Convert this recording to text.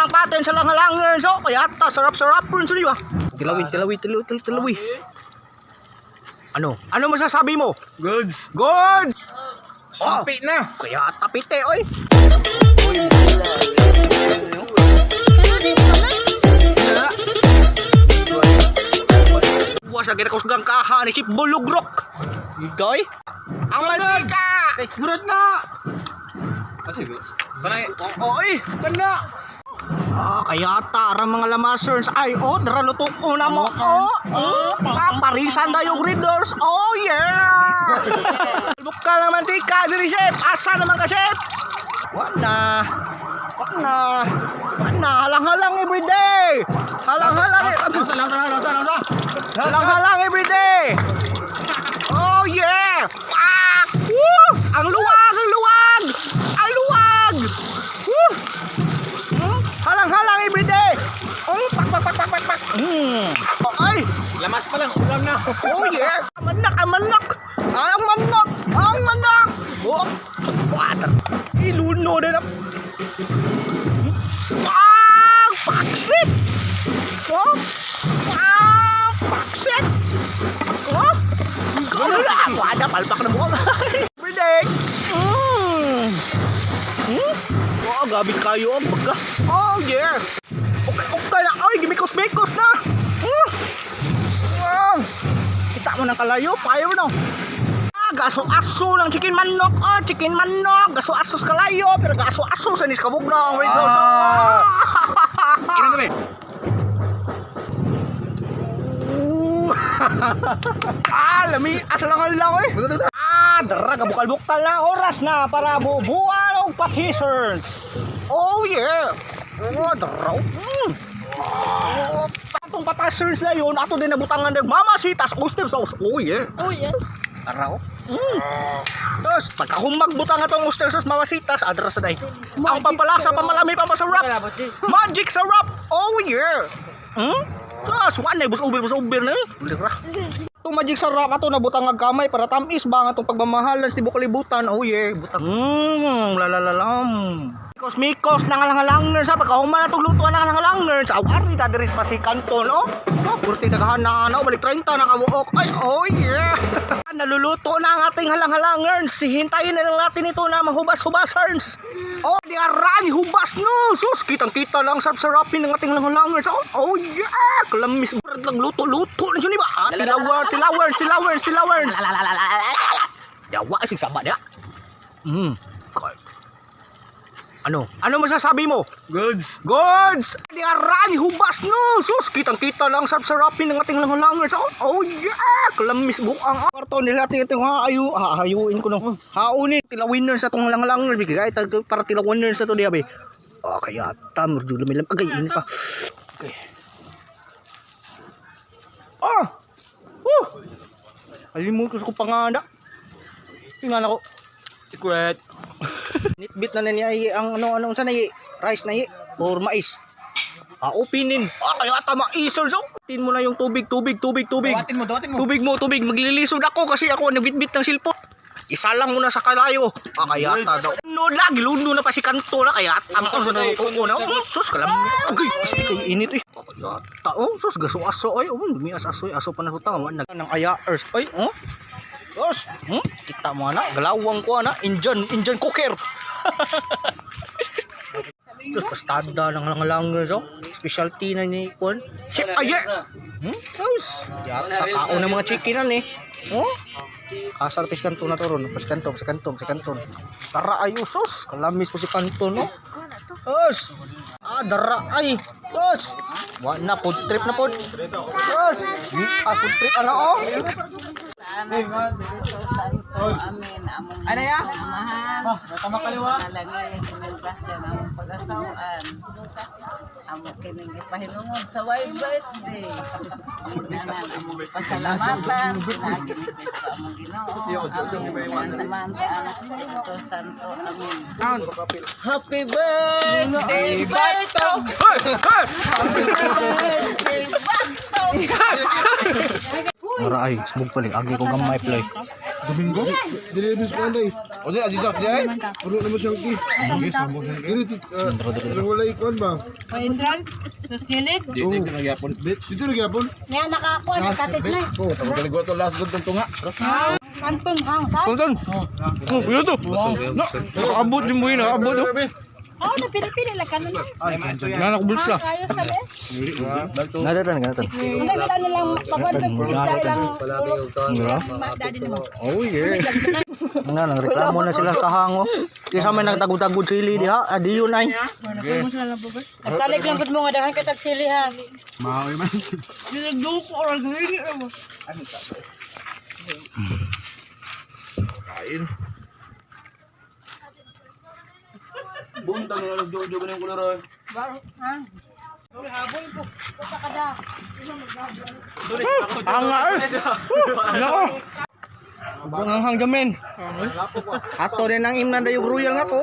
ang paten sa langalangan. So, kaya ta, sarap-sarap po rin sa diba? Tilawi. Ano masasabi mo? Goods. Good! Sapi na. Kaya tapite, oy. Buwas agad ako sa kaha ni Sip Bulugrok. Doy? Ang manika! Murad na. Sige. Kanay. Oy, ganda. Kaya tara mga lamasers. Ay, dara lutok ko na mo. Paparisan na yung readers. Oh, yeah! Buka lang mantika, diri, Chef. Asa naman ka, Chef? Wala. Halang-halang everyday. Halang-halang everyday. Oh, yeah! Woo! Ang luwag! Woo! Halang-halang everyday. Pak. Ay! Lamas pa lang. Ulam na. Oh yeah! Ang manak! Oh! Water! Iluno na na! Paksit! Oh! Paksit! Oh! Ano lang? Wala, palpak na buka. Everyday! Oh, gabit kayo ang baga. Oh yeah! Okay na! Ay, gimikos na! Kita mo ng kalayo, fire no. Gaso-aso ng chicken manok. Gaso-aso sa kalayo, pero gaso-aso sa nis kabog na ang radio. Ino to be. Lami, asa lang eh. Dara, kabukal-bukal na oras na para bubuan og patisers. Oh yeah. Dara. Patong patisers na yun, ato din nabutangan ng mamasitas oyster sauce. Oh yeah. Tara. Tapos, pagkahumag butang atong oyster sauce mamasitas, adra sa day. Ang pampalasa, pamalami, pampasarap. Magic sarap. Oh yeah. Tapos, wala na, bus-uber na eh. Lira. Itong magic sarap, ato na butang agkamay para tamis ba nga itong pagmamahalan sa bukalibutan. Oh yeah, butang. Lalalalam. Mikos nangalang-alang sa pagkahuman na itong lutuan nangalang-alang sa awari tadiris pa si Kanton. Purti naghahanaan balik 30 nakabuok. Ay, oh yeah. Naluluto na ang ating halang-halangan. Hintayin na lang natin ito na mahubas-hubasarns. Di arani hubas no. Sus, kitang-kita lang sarap-sarapin ng ating halang-halangan. Oh yeah. Kalamis brad lang luto-luto na dyan iba. Tilawers. Yawa isig sama niya. Ano masasabi mo? Goods. Di arani hubas no. Sus, kitang-kita lang sarap-sarapin ng ating langalangan. Oh yeah. Kalamis buang karton nila natin itong hayuin ko nung haunin. Tilawin sa itong langalangan. Bigay para tilawin sa ito diya be. Kaya tamur dulu milam. Agay, init pa. Okay. Alimutan ko panganda. Tingnan ako. Secret. Nitbit na niya ang ano sa nay rice na or mais. Upinin. Kaya tama isol so. Tin mo na yung tubig. Dawatin mo. Tubig. Maglilisod ako kasi ako nagbitbit ng silpot. Isa lang muna sa kalayo. Kaya daw. Lagi luno na pa si Kanto na kaya tamang sa natutuko na. Sus kalam. Agay, isti kay init eh. Kaya sus gaso-aso ay. Dumias aso pa na tutawa nang ayaers. Ay, Tos, kita mo na, galawang ko na, Indian cooker. Terus pastada ng langalangan so, specialty na ni Kuan. Chef aye. Tapos, yata kao ng mga chickenan eh. Kasal piskanto na to ron, piskanto. Tara ayusos, kalamis po si Kanto no. Tos. Dara ay. Tos. Wa na food trip na pod. Tos. Food trip ana Amin, among Ano ya? tama kaliwa. Nalangin kinugasa ng among pag-asawaan. Among kining ipahinungod sa white birthday. Among pasalamatan. Naginipit sa among Ginoo. Amin. Naman sa anak Espiritu Santo. Amin. Happy birthday, Bato! Happy birthday, Bato! Mara ay, smug pala. Agi ko gamay play. Domingo? Dilibis ko anday. O di, dito, dito. Puno naman siyang ki. Dili, wala ikon ba? Pa-entrance, sa skillet. Di, di, nagyapon. Dito nagyapon? Nga nakakuha sa cottage na. Oh, tama kaligo to last good tunga. Kanton hang sa. Tonton. Oh, kuya to. Na, nakaabot yung buhay, nakaabot oh. Oh, napili-pili lang kanon. Nanak bulsa. Kayo sabi. Nadatan. Kasi sila nilang pagwala ng isda ilang daddy mo. Oh yeah. Nga nang reklamo na sila kahango. Kisa may nagtagod-tagod sili diha. Adi yun ay. Nagtalik lang gud mo nga daghan kitag sili ha. Maoy man. Ginagduko or gini mo. Buntang na nagjojo ng kulor. Ha? Habol po. Puta ka da. Anga eh. Nako. Sobrang hanghang gamin. Ato din ang imnan da yung royal nga ko.